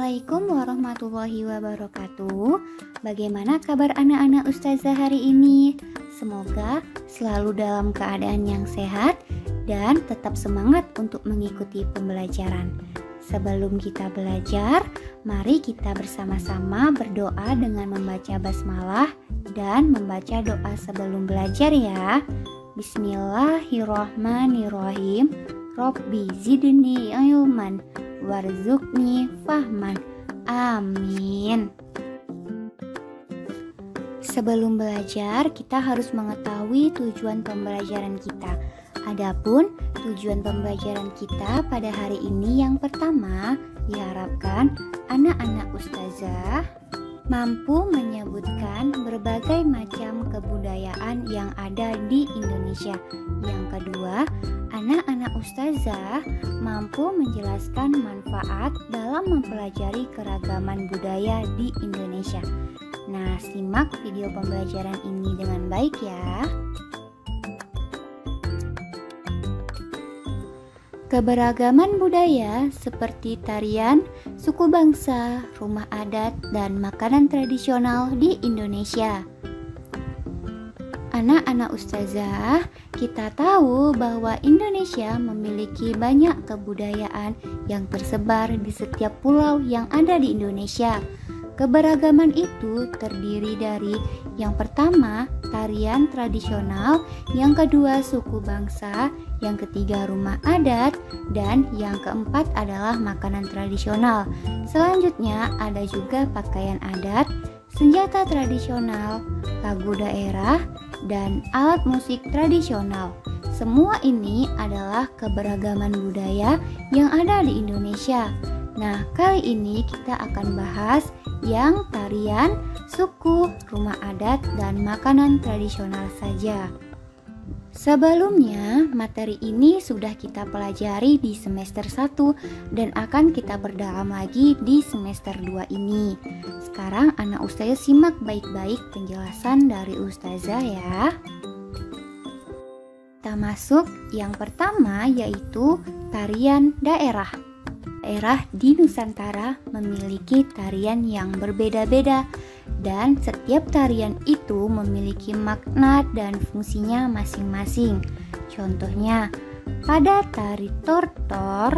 Assalamualaikum warahmatullahi wabarakatuh. Bagaimana kabar anak-anak Ustazah hari ini? Semoga selalu dalam keadaan yang sehat dan tetap semangat untuk mengikuti pembelajaran. Sebelum kita belajar, mari kita bersama-sama berdoa dengan membaca basmalah dan membaca doa sebelum belajar ya. Bismillahirrahmanirrahim. Robbi zidni ilman warzuqni fahman. Amin. Sebelum belajar, kita harus mengetahui tujuan pembelajaran kita. Adapun tujuan pembelajaran kita pada hari ini yang pertama, diharapkan anak-anak ustazah mampu menyebutkan berbagai macam kebudayaan yang ada di Indonesia. Yang kedua, anak-anak ustazah mampu menjelaskan manfaat dalam mempelajari keragaman budaya di Indonesia. Nah, simak video pembelajaran ini dengan baik ya. Keberagaman budaya seperti tarian, suku bangsa, rumah adat, dan makanan tradisional di Indonesia. Anak-anak ustazah, kita tahu bahwa Indonesia memiliki banyak kebudayaan yang tersebar di setiap pulau yang ada di Indonesia. Keberagaman itu terdiri dari yang pertama, tarian tradisional, yang kedua, suku bangsa, yang ketiga, rumah adat, dan yang keempat adalah makanan tradisional. Selanjutnya ada juga pakaian adat, senjata tradisional, lagu daerah, dan alat musik tradisional. Semua ini adalah keberagaman budaya yang ada di Indonesia. Nah, kali ini kita akan bahas yang tarian, suku, rumah adat, dan makanan tradisional saja. Sebelumnya, materi ini sudah kita pelajari di semester 1 dan akan kita perdalam lagi di semester 2 ini. Sekarang anak ustazah simak baik-baik penjelasan dari ustazah ya. Kita masuk yang pertama yaitu tarian daerah. Daerah di Nusantara memiliki tarian yang berbeda-beda dan setiap tarian itu memiliki makna dan fungsinya masing-masing. Contohnya, pada tari tortor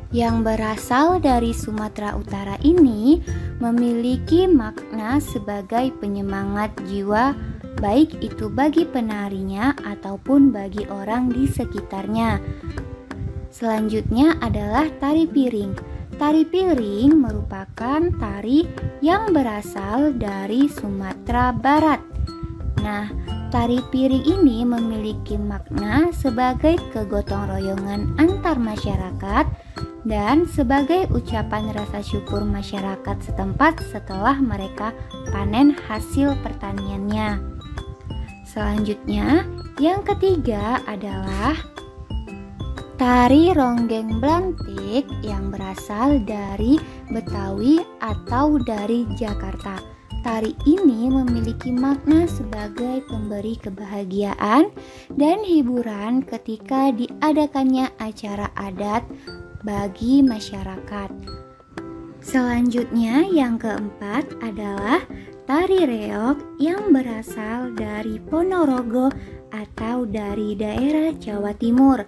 yang berasal dari Sumatera Utara ini memiliki makna sebagai penyemangat jiwa, baik itu bagi penarinya ataupun bagi orang di sekitarnya. Selanjutnya adalah tari piring. Tari piring merupakan tari yang berasal dari Sumatera Barat. Nah, tari piring ini memiliki makna sebagai kegotong royongan antar masyarakat dan sebagai ucapan rasa syukur masyarakat setempat setelah mereka panen hasil pertaniannya. Selanjutnya, yang ketiga adalah tari ronggeng blantik yang berasal dari Betawi atau dari Jakarta. Tari ini memiliki makna sebagai pemberi kebahagiaan dan hiburan ketika diadakannya acara adat bagi masyarakat. Selanjutnya yang keempat adalah tari reog yang berasal dari Ponorogo atau dari daerah Jawa Timur.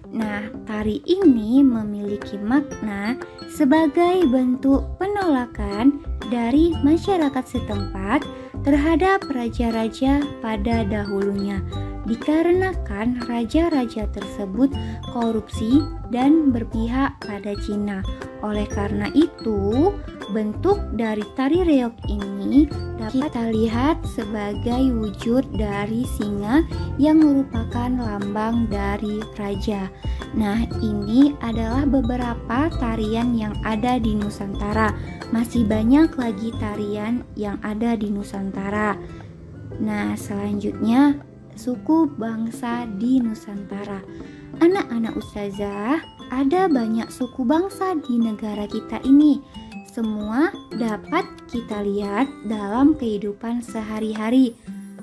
Nah, tari ini memiliki makna sebagai bentuk penolakan dari masyarakat setempat terhadap raja-raja pada dahulunya, dikarenakan raja-raja tersebut korupsi dan berpihak pada Cina. Oleh karena itu, bentuk dari tari reog ini dapat kita lihat sebagai wujud dari singa yang merupakan lambang dari raja. Nah, ini adalah beberapa tarian yang ada di Nusantara. Masih banyak lagi tarian yang ada di Nusantara. Nah, selanjutnya suku bangsa di Nusantara. Anak-anak ustazah, ada banyak suku bangsa di negara kita ini. Semua dapat kita lihat dalam kehidupan sehari-hari,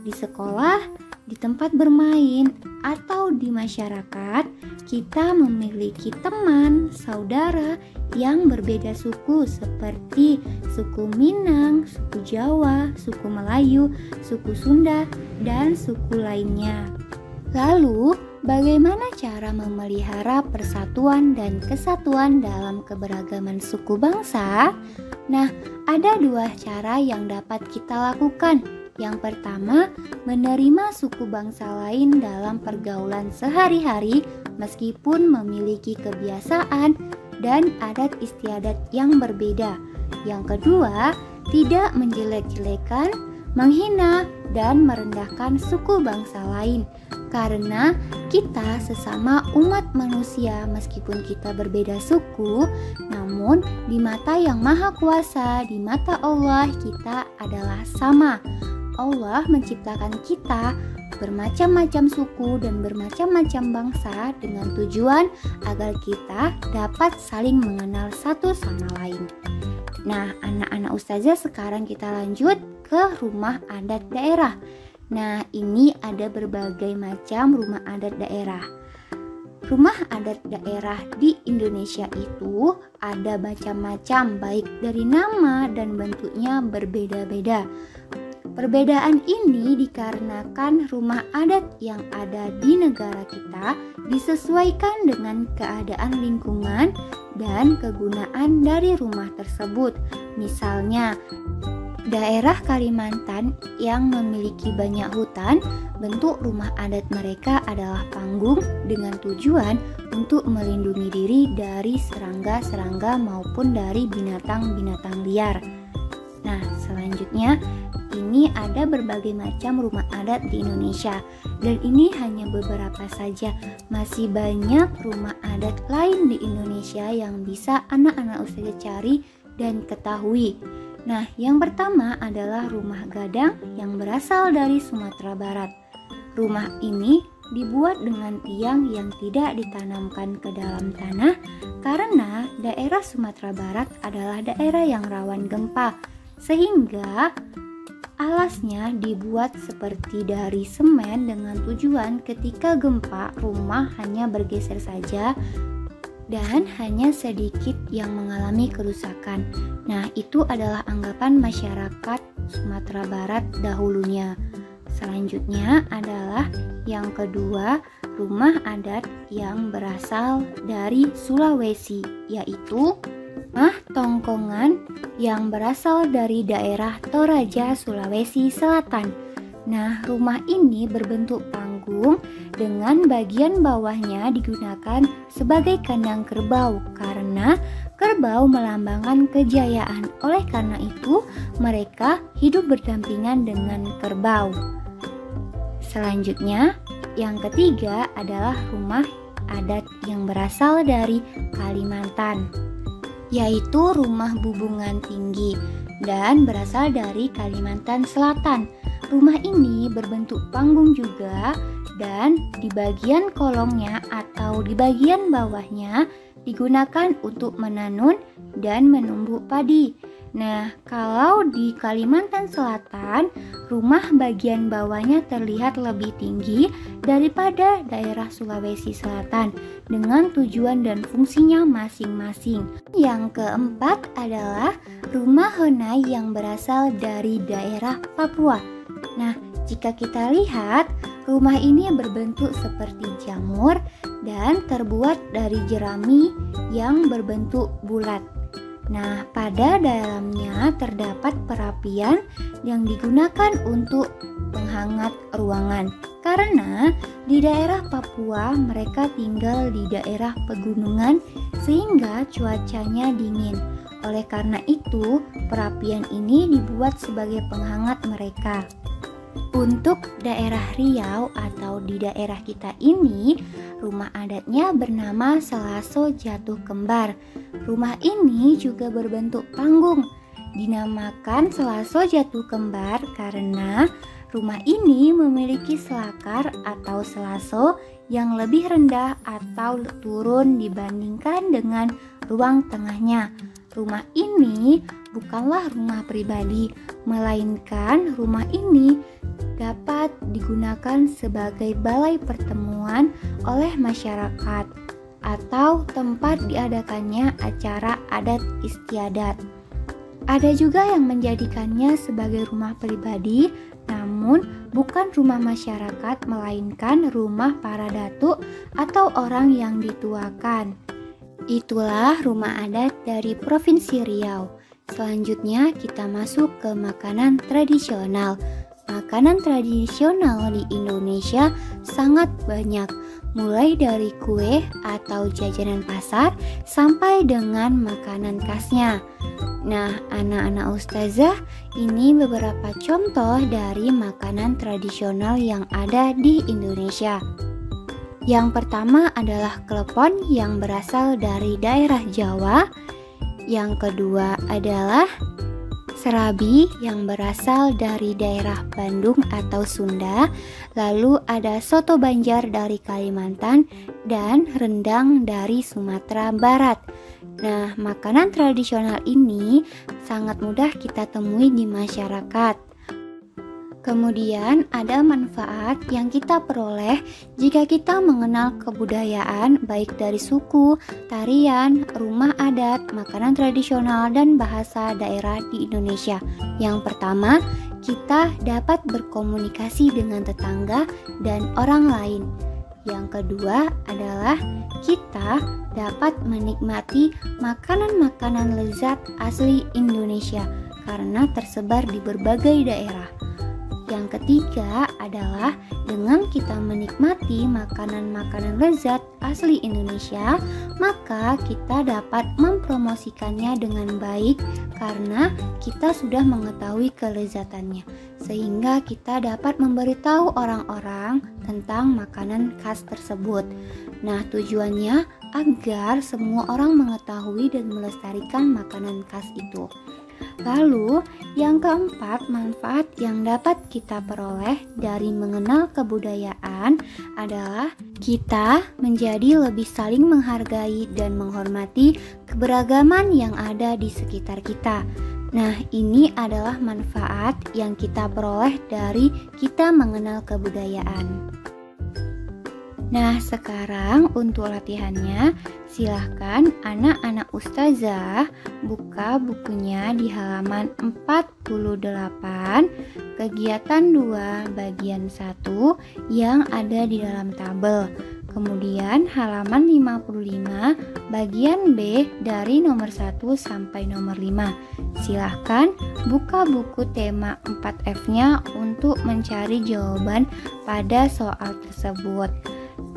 di sekolah, di tempat bermain, atau di masyarakat, kita memiliki teman, saudara yang berbeda suku seperti suku Minang, suku Jawa, suku Melayu, suku Sunda, dan suku lainnya. Lalu, bagaimana cara memelihara persatuan dan kesatuan dalam keberagaman suku bangsa? Nah, ada dua cara yang dapat kita lakukan. Yang pertama, menerima suku bangsa lain dalam pergaulan sehari-hari meskipun memiliki kebiasaan dan adat istiadat yang berbeda. Yang kedua, tidak menjelek-jelekan, menghina, dan merendahkan suku bangsa lain. Karena kita sesama umat manusia meskipun kita berbeda suku, namun di mata Yang Maha Kuasa, di mata Allah kita adalah sama. Allah menciptakan kita bermacam-macam suku dan bermacam-macam bangsa dengan tujuan agar kita dapat saling mengenal satu sama lain. Nah, anak-anak Ustazah, sekarang kita lanjut ke rumah adat daerah. Nah, ini ada berbagai macam rumah adat daerah. Rumah adat daerah di Indonesia itu ada macam-macam, baik dari nama dan bentuknya berbeda-beda. Perbedaan ini dikarenakan rumah adat yang ada di negara kita disesuaikan dengan keadaan lingkungan dan kegunaan dari rumah tersebut. Misalnya, daerah Kalimantan yang memiliki banyak hutan, bentuk rumah adat mereka adalah panggung dengan tujuan untuk melindungi diri dari serangga-serangga maupun dari binatang-binatang liar. Nah, selanjutnya ini ada berbagai macam rumah adat di Indonesia, dan ini hanya beberapa saja. Masih banyak rumah adat lain di Indonesia yang bisa anak-anak Ustazah cari dan ketahui. Nah, yang pertama adalah rumah gadang yang berasal dari Sumatera Barat. Rumah ini dibuat dengan tiang yang tidak ditanamkan ke dalam tanah karena daerah Sumatera Barat adalah daerah yang rawan gempa, sehingga alasnya dibuat seperti dari semen dengan tujuan ketika gempa rumah hanya bergeser saja dan hanya sedikit yang mengalami kerusakan. Nah, itu adalah anggapan masyarakat Sumatera Barat dahulunya. Selanjutnya adalah yang kedua, rumah adat yang berasal dari Sulawesi, yaitu rumah tongkongan yang berasal dari daerah Toraja, Sulawesi Selatan. Nah, rumah ini berbentuk panggung dengan bagian bawahnya digunakan sebagai kandang kerbau karena kerbau melambangkan kejayaan. Oleh karena itu, mereka hidup berdampingan dengan kerbau. Selanjutnya, yang ketiga adalah rumah adat yang berasal dari Kalimantan, yaitu rumah bubungan tinggi dan berasal dari Kalimantan Selatan. Rumah ini berbentuk panggung juga dan di bagian kolongnya atau di bagian bawahnya digunakan untuk menanun dan menumbuk padi. Nah, kalau di Kalimantan Selatan, rumah bagian bawahnya terlihat lebih tinggi daripada daerah Sulawesi Selatan dengan tujuan dan fungsinya masing-masing. Yang keempat adalah rumah Honai yang berasal dari daerah Papua. Nah, jika kita lihat, rumah ini berbentuk seperti jamur dan terbuat dari jerami yang berbentuk bulat. Nah, pada dalamnya terdapat perapian yang digunakan untuk penghangat ruangan. Karena di daerah Papua mereka tinggal di daerah pegunungan sehingga cuacanya dingin. Oleh karena itu, perapian ini dibuat sebagai penghangat mereka. Untuk daerah Riau atau di daerah kita ini, rumah adatnya bernama Selaso Jatuh Kembar. Rumah ini juga berbentuk panggung. Dinamakan Selaso Jatuh Kembar karena rumah ini memiliki selakar atau selaso yang lebih rendah atau turun dibandingkan dengan ruang tengahnya. rumah ini bukanlah rumah pribadi, melainkan rumah ini dapat digunakan sebagai balai pertemuan oleh masyarakat atau tempat diadakannya acara adat istiadat. Ada juga yang menjadikannya sebagai rumah pribadi, namun bukan rumah masyarakat melainkan rumah para datuk atau orang yang dituakan. Itulah rumah adat dari Provinsi Riau. Selanjutnya kita masuk ke makanan tradisional. Makanan tradisional di Indonesia sangat banyak, mulai dari kue atau jajanan pasar sampai dengan makanan khasnya. Nah, anak-anak ustazah, ini beberapa contoh dari makanan tradisional yang ada di Indonesia. Yang pertama adalah klepon yang berasal dari daerah Jawa. Yang kedua adalah serabi yang berasal dari daerah Bandung atau Sunda. Lalu ada soto Banjar dari Kalimantan dan rendang dari Sumatera Barat. Nah, makanan tradisional ini sangat mudah kita temui di masyarakat. Kemudian ada manfaat yang kita peroleh jika kita mengenal kebudayaan baik dari suku, tarian, rumah adat, makanan tradisional, dan bahasa daerah di Indonesia. Yang pertama, kita dapat berkomunikasi dengan tetangga dan orang lain. Yang kedua adalah kita dapat menikmati makanan-makanan lezat asli Indonesia karena tersebar di berbagai daerah. Yang ketiga adalah dengan kita menikmati makanan-makanan lezat asli Indonesia, maka kita dapat mempromosikannya dengan baik karena kita sudah mengetahui kelezatannya. Sehingga kita dapat memberitahu orang-orang tentang makanan khas tersebut. Nah, tujuannya agar semua orang mengetahui dan melestarikan makanan khas itu. Lalu, yang keempat, manfaat yang dapat kita peroleh dari mengenal kebudayaan adalah kita menjadi lebih saling menghargai dan menghormati keberagaman yang ada di sekitar kita. Nah, ini adalah manfaat yang kita peroleh dari kita mengenal kebudayaan. Nah, sekarang untuk latihannya, silahkan anak-anak ustazah buka bukunya di halaman 48, kegiatan 2 bagian 1 yang ada di dalam tabel. Kemudian halaman 55 bagian B dari nomor 1 sampai nomor 5. Silahkan buka buku tema 4F-nya untuk mencari jawaban pada soal tersebut.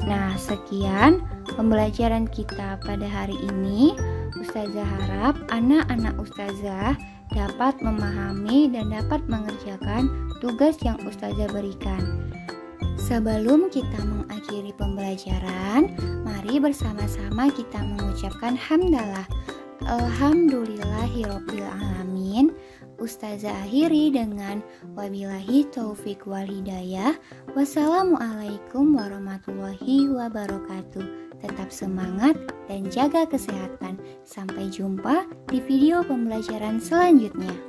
Nah, sekian pembelajaran kita pada hari ini. Ustazah harap anak-anak ustazah dapat memahami dan dapat mengerjakan tugas yang ustazah berikan. Sebelum kita mengakhiri pembelajaran, mari bersama-sama kita mengucapkan hamdalah. Alhamdulillahirabbil alamin. Ustazah akhiri dengan wabillahi taufik wal hidayah. Wassalamualaikum warahmatullahi wabarakatuh. Tetap semangat dan jaga kesehatan. Sampai jumpa di video pembelajaran selanjutnya.